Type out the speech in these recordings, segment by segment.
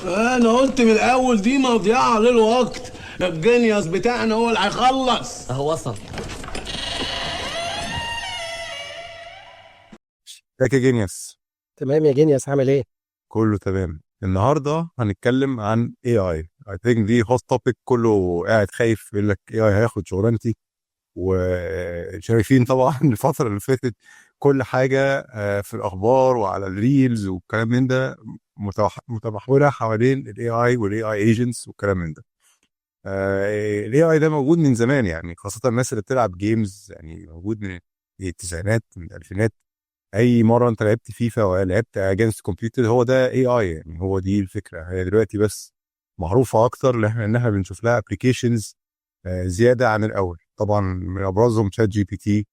انا قلت من الاول دي مضيعه للوقت. الجنيوس بتاعنا هو اللي هيخلص. اهو وصل. ازيك يا جينيوس؟ تمام يا جينيوس، عامل ايه؟ كله تمام. النهارده هنتكلم عن AI think دي هوت توبيك، كله قاعد خايف يقول لك AI هياخد شغلانتي. وشايفين طبعا الفترة اللي فاتت كل حاجة في الأخبار وعلى الريلز والكلام من ده متمحورة حوالين ال AI وال AI agents والكلام من ده. ال AI ده موجود من زمان، يعني خاصة الناس اللي بتلعب جيمز، يعني موجود من التسعينات من الألفينات. اي مره انت لعبت فيفا ولعبت اجينست كمبيوتر هو ده AI، يعني هو دي الفكره. هي دلوقتي بس معروفه اكتر لانها بنشوف لها ابلكيشنز زياده عن الاول. طبعا من ابرزهم شات جي بي تي،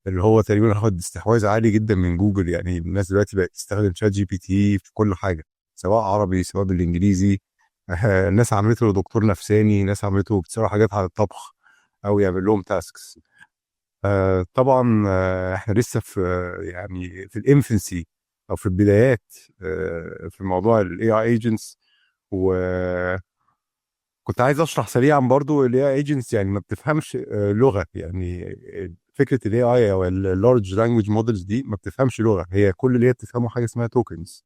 اللي هو تقريبا اخد استحواذ عالي جدا من جوجل. يعني الناس دلوقتي بقت تستخدم شات جي بي تي في كل حاجه، سواء عربي سواء بالانجليزي. الناس عملته له دكتور نفساني، ناس عملته بتسرع حاجات على الطبخ او يعمل لهم تاسكس. طبعا احنا لسه في يعني في الانفنسي او في البدايات في موضوع الاي اي ايجنتس. وكنت عايز اشرح سريعا برضو الاي اي ايجنتس يعني ما بتفهمش لغه. يعني فكره الاي اي او اللارج لانجويج مودلز دي ما بتفهمش لغه، هي كل اللي هي بتفهمه حاجه اسمها توكنز.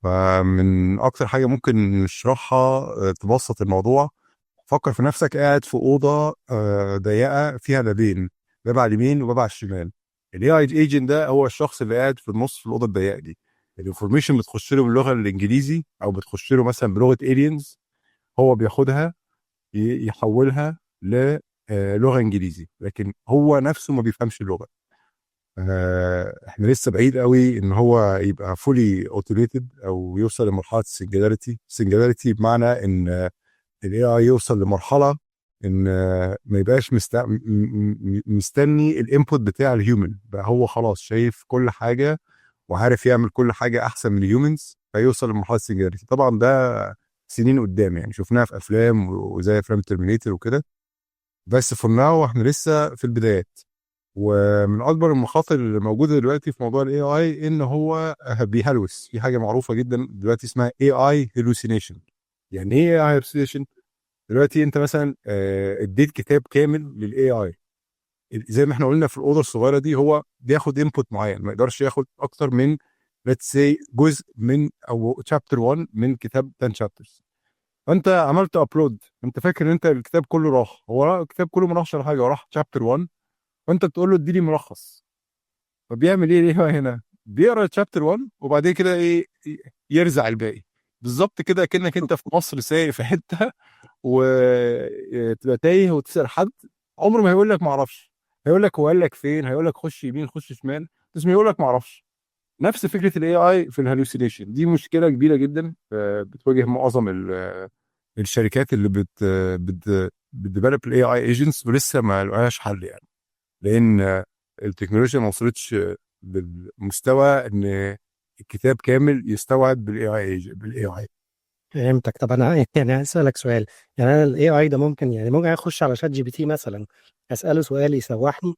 فمن اكتر حاجه ممكن نشرحها تبسط الموضوع، فكر في نفسك قاعد في اوضه ضيقه فيها بابين، باب على اليمين وباب على الشمال. الاي اي ايجنت ده هو الشخص اللي قاعد في النص في الاوضه الضيقه دي. الانفورميشن بتخش له باللغه الانجليزي او بتخش له مثلا بلغه الينز، هو بياخدها يحولها للغه انجليزي، لكن هو نفسه ما بيفهمش اللغه. احنا لسه بعيد قوي ان هو يبقى فولي اوتوميتد او يوصل لمرحله السنجلاريتي بمعنى ان الاي اي يوصل لمرحله ان ما يبقاش مستني الانبوت بتاع الهيومن، بقى هو خلاص شايف كل حاجه وعارف يعمل كل حاجه احسن من الهيومنز، فيوصل لمرحله السنجلاريتي. طبعا ده سنين قدام، يعني شفناها في افلام وزي افلام ترمينيتور وكده، بس فور ناو احنا لسه في البدايات. ومن اكبر المخاطر اللي موجوده دلوقتي في موضوع الاي اي ان هو بيهلوس في حاجه معروفه جدا دلوقتي اسمها اي اي هلوسينيشن. يعني ايه اي اي؟ دلوقتي انت مثلا اديت كتاب كامل للاي اي، زي ما احنا قلنا في الاوضه الصغيره دي، هو بياخد انبوت معين، ما يقدرش ياخد اكتر من ليتس سي جزء من او شابتر 1 من كتاب 10 شابترز. فانت عملت ابلود، انت فاكر ان انت الكتاب كله راح، هو الكتاب كله ما راحش ولا حاجه، هو راح شابتر 1، فانت بتقول له اديني ملخص. فبيعمل ايه الاي اي هنا؟ بيقرا الشابتر 1 وبعدين كده ايه، يرزع الباقي. بالظبط كده كأنك انت في مصر سايق في حته وتبقى تايه وتسأل حد، عمره ما هيقول لك ما اعرفش. هيقول لك هو قال لك فين، هيقول لك خش يمين خش شمال، بس ما يقول لك ما اعرفش. نفس فكره الاي اي في الهلوسينيشن دي مشكله كبيره جدا بتواجه معظم الشركات اللي بتديفلوب الاي اي ايجنتس، ولسه ما لقاش حل يعني. لان التكنولوجيا ما وصلتش بالمستوى ان الكتاب كامل يستوعب بالاي اي. فهمتك. طب انا يعني هسألك سؤال. يعني انا الاي اي ده ممكن اخش على شات جي بي تي مثلا، اسأله سؤال يسوحني،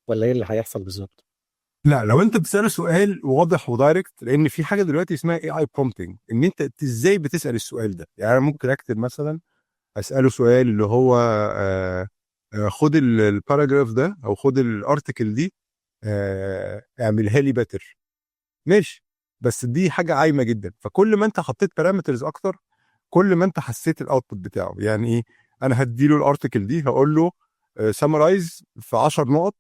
ولا ايه اللي هيحصل بالظبط؟ لا، لو انت بتساله سؤال واضح ودايركت، لان في حاجه دلوقتي اسمها اي اي برومبتنج، ان انت ازاي بتسال السؤال ده. يعني انا ممكن اكتب مثلا، اساله سؤال اللي هو خد الباراجراف ده او خد الارتكل دي، اعملها لي باتر. ماشي، بس دي حاجه عايمه جدا. فكل ما انت حطيت بارامترز اكتر، كل ما انت حسيت الاوتبوت بتاعه. يعني ايه؟ انا هديله الارتكل دي، هقول له سمرايز في 10 نقط،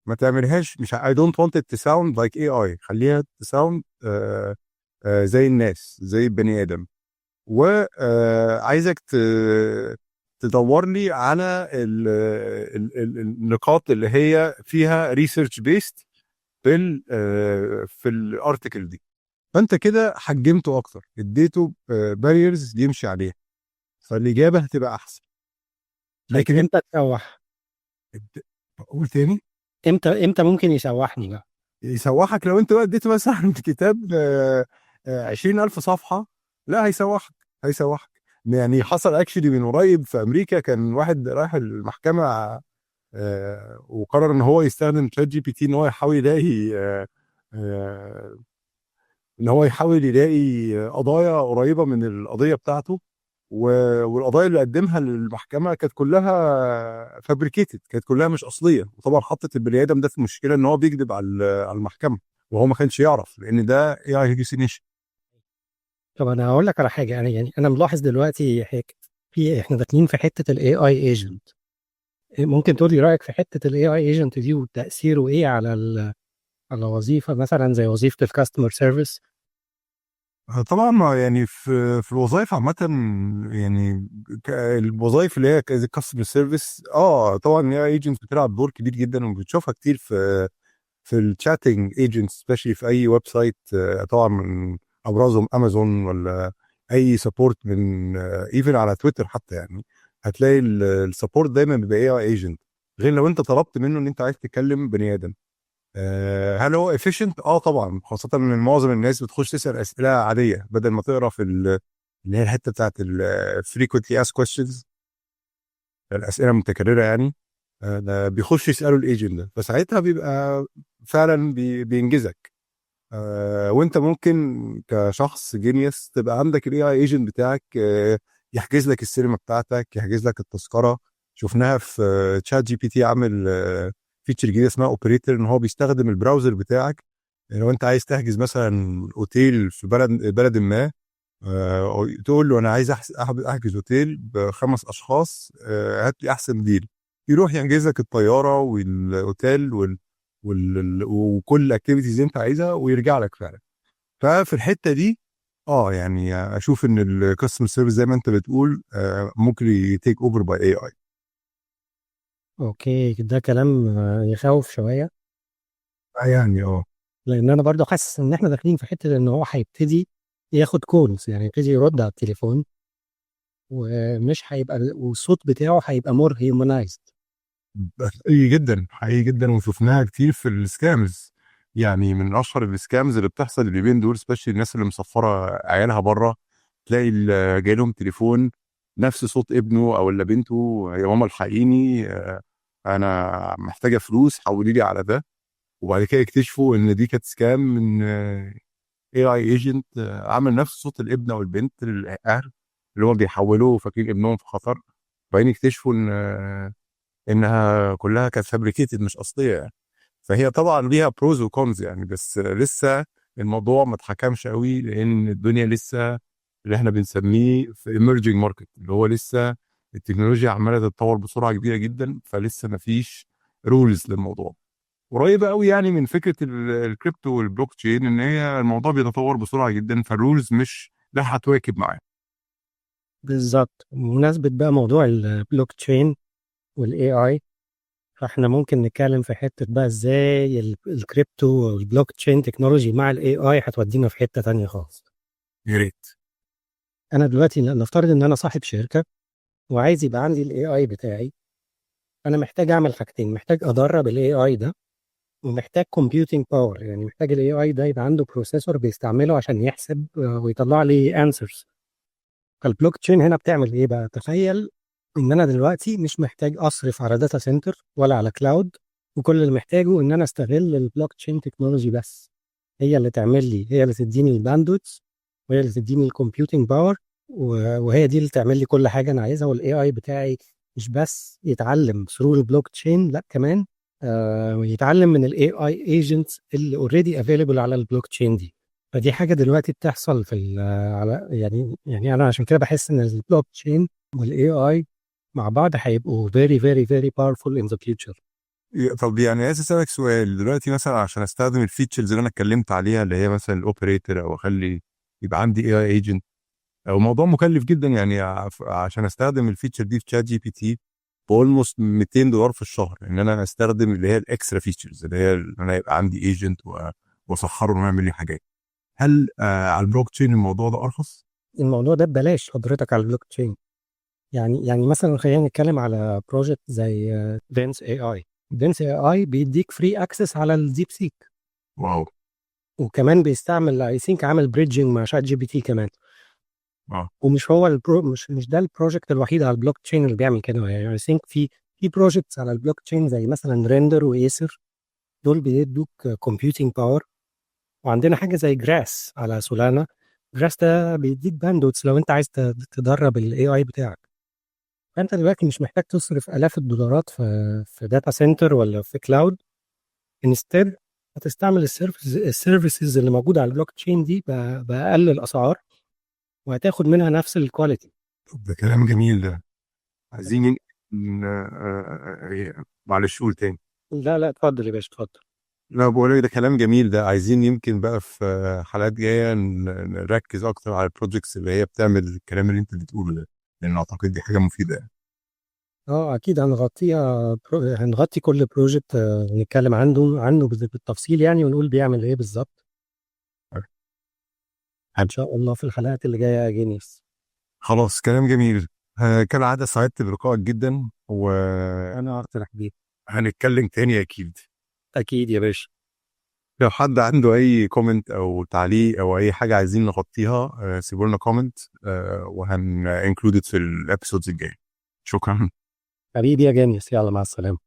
ما تعملهاش، مش I don't want it to sound like AI، خليها تساوند زي الناس، زي البني ادم. وعايزك تدور لي على النقاط اللي هي فيها ريسيرش بيست في الارتكل دي. فانت كده حجمته اكتر، اديته باريرز يمشي عليها، فالاجابه هتبقى احسن. طيب لكن امتى تسوح؟ قول تاني. امتى ممكن يسوحني بقى؟ يسوحك لو انت بقى اديته مثلا كتاب 20,000 صفحه، لا هيسوحك. يعني حصل اكشلي من قريب في امريكا، كان واحد رايح المحكمه وقرر ان هو يستخدم شات جي بي تي ان هو يحاول يلاقي ان هو يحاول يلاقي قضايا قريبه من القضيه بتاعته، والقضايا اللي قدمها للمحكمه كانت كلها فابريكيتد، كانت كلها مش اصليه، وطبعا حطت البني ادم ده في مشكله ان هو بيكذب على المحكمه، وهو ما كانش يعرف لان ده اي اي هيلوسينيشن. طب انا هقول لك على حاجه، انا ملاحظ دلوقتي احنا داخلين في حته الاي اي ايجنت. ممكن تقول لي رايك في حته الاي اي ايجنت دي وتاثيره ايه على على وظيفه مثلا زي وظيفه الكاستمر سيرفيس؟ طبعا ما يعني في الوظائف عامه، يعني الوظائف اللي هي كاستمر سيرفيس، طبعا هي ايجنتس بتلعب دور كبير جدا، وبتشوفها كتير في الشاتنج ايجنتس سبيشلي في اي ويب سايت، طبعا من ابرزهم امازون، ولا اي سبورت من ايفن على تويتر حتى، يعني هتلاقي السبورت دايما بيبقى اي ايجنت، غير لو انت طلبت منه ان انت عايز تكلم بني ادم. هل هو efficient؟ طبعا، خاصة ان معظم الناس بتخش تسأل اسئلة عادية بدل ما تقرا اللي هي الحتة بتاعت frequently asked questions، الاسئلة المتكررة يعني. ده بيخش يسألوا الايجنت ده، فساعتها بيبقى فعلا بينجزك. وانت ممكن كشخص جينيوس تبقى عندك الاي اي ايجنت بتاعك، يحجز لك السينما بتاعتك، يحجز لك التذكره. شفناها في تشات جي بي تي، عامل فيتشر جديده اسمها اوبريتور، ان هو بيستخدم البراوزر بتاعك. لو انت عايز تحجز مثلا اوتيل في بلد ما، تقول له انا عايز احجز اوتيل ب5 اشخاص، هات لي احسن ديل. يروح يحجز لك الطياره والاوتيل وكل الاكتيفيتيز انت عايزها، ويرجع لك فعلا. ففي الحته دي يعني اشوف ان الكاستمر سيرفيس زي ما انت بتقول ممكن يتيك اوفر باي اي اي. اوكي، ده كلام يخوف شويه، يعني لان انا برضو حاسس ان احنا داخلين في حته ان هو هيبتدي ياخد كولز، يعني يبتدي يرد على التليفون، ومش هيبقى والصوت بتاعه هيبقى مور هيومنايزد. حقيقي جدا، حقيقي جدا، وشفناها كتير في السكامز. يعني من اشهر السكامز اللي بتحصل اليومين دول، سبيشلي الناس اللي مسفره عيالها بره، تلاقي جاي لهم تليفون نفس صوت ابنه او اللي بنته: يا ماما الحقيني، انا محتاجه فلوس، حولي لي على ده. وبعد كده يكتشفوا ان دي كانت سكام من اي اي ايجنت عامل نفس صوت الابن او البنت للاهل اللي هم بيحولوه فاكرين ابنهم في خطر. بعدين يكتشفوا انها كلها كانت فابريكيتد مش اصليه يعني. فهي طبعا ليها بروز وكونز يعني، بس لسه الموضوع ما اتحكمش قوي، لان الدنيا لسه اللي احنا بنسميه في emerging ماركت، اللي هو لسه التكنولوجيا عماله تتطور بسرعه كبيره جدا، فلسه ما فيش رولز للموضوع. قريبه قوي يعني من فكره الكريبتو والبلوك تشين، ان هي الموضوع بيتطور بسرعه جدا، فالرولز مش لا هتواكب معاه. بالظبط. بمناسبه بقى موضوع البلوك تشين والاي اي، فاحنا ممكن نتكلم في حته بقى ازاي الكريبتو والبلوك تشين تكنولوجي مع الاي اي هتودينا في حته تانية خالص. يا ريت. انا دلوقتي نفترض ان انا صاحب شركه وعايز يبقى عندي الاي اي بتاعي. انا محتاج اعمل حاجتين: محتاج ادرب الاي اي ده، ومحتاج كومبيوتنج باور، يعني محتاج الاي اي ده يبقى عنده بروسيسور بيستعمله عشان يحسب ويطلع لي انسرز. فالبلوك تشين هنا بتعمل ايه بقى؟ تخيل ان انا دلوقتي مش محتاج اصرف على داتا سنتر ولا على كلاود، وكل اللي محتاجه ان انا استغل البلوك تشين تكنولوجي بس. هي اللي تعمل لي، هي اللي تديني الباندويث، وهي اللي تديني الكمبيوتنج باور، وهي دي اللي تعمل لي كل حاجه انا عايزها. والاي اي بتاعي مش بس يتعلم ثرو البلوك تشين، لا كمان يتعلم من الاي اي ايجنتس اللي اوريدي افيلبل على البلوك تشين دي. فدي حاجه دلوقتي بتحصل في على يعني انا عشان كده بحس ان البلوك تشين والاي اي مع بعض هيبقوا very very very powerful in the future. طب يعني عايز اسالك سؤال دلوقتي، مثلا عشان استخدم الفيتشرز اللي انا اتكلمت عليها، اللي هي مثلا الاوبريتور، او اخلي يبقى عندي اي اي ايجنت، او موضوع مكلف جدا يعني، عشان استخدم الفيتشر دي في شات جي بي تي باولموست $200 في الشهر، ان انا استخدم اللي هي الاكسترا فيتشرز، اللي هي ان انا يبقى عندي ايجنت واسخره انه يعمل لي حاجات. هل على البلوك تشين الموضوع ده ارخص؟ الموضوع ده ببلاش حضرتك على البلوك تشين. يعني مثلا خلينا نتكلم على بروجكت زي دينس اي اي. دينس اي اي بيديك فري اكسس على الديب سيك، واو. وكمان بيستعمل اي ثينك عامل بريدجنج مع شات جي بي تي كمان. اه. ومش هو مش ده البروجكت الوحيد على البلوك تشين اللي بيعمل كده. يعني اي ثينك في بروجكتس على البلوك تشين زي مثلا ريندر وايسر، دول بيدوك كومبيوتنج باور وعندنا حاجه زي جراس على سولانا. جراس ده بيديك باندوتس لو انت عايز تدرب الاي اي بتاعك. فانت دلوقتي مش محتاج تصرف الاف الدولارات في داتا سنتر ولا في كلاود. انستد هتستعمل السيرفيسز اللي موجوده على البلوك تشين دي باقل الاسعار، وهتاخد منها نفس الكواليتي. طب ده كلام جميل ده. عايزين معلش قول تاني. لا لا، اتفضل يا باشا اتفضل. لا بقول لك ده كلام جميل ده. عايزين يمكن بقى في حلقات جايه نركز اكتر على البروجكتس اللي هي بتعمل الكلام اللي انت بتقوله ده، لان اعتقد دي حاجه مفيده يعني. اه اكيد هنغطيها، هنغطي كل بروجكت نتكلم عنه بالتفصيل يعني، ونقول بيعمل ايه بالظبط ان شاء الله في الحلقات اللي جايه يا جينيس. خلاص كلام جميل. كالعاده سعدت بلقائك جدا، وهنتكلم انا اكتر يا حبيبي. تاني اكيد. اكيد يا باشا. لو حد عنده اي كومنت او تعليق او اي حاجه عايزين نغطيها سيبوا لنا كومنت وهن انكلودد في الابيسودز الجايه. شكرا. حبيبي يا جينيس، يلا مع السلامه.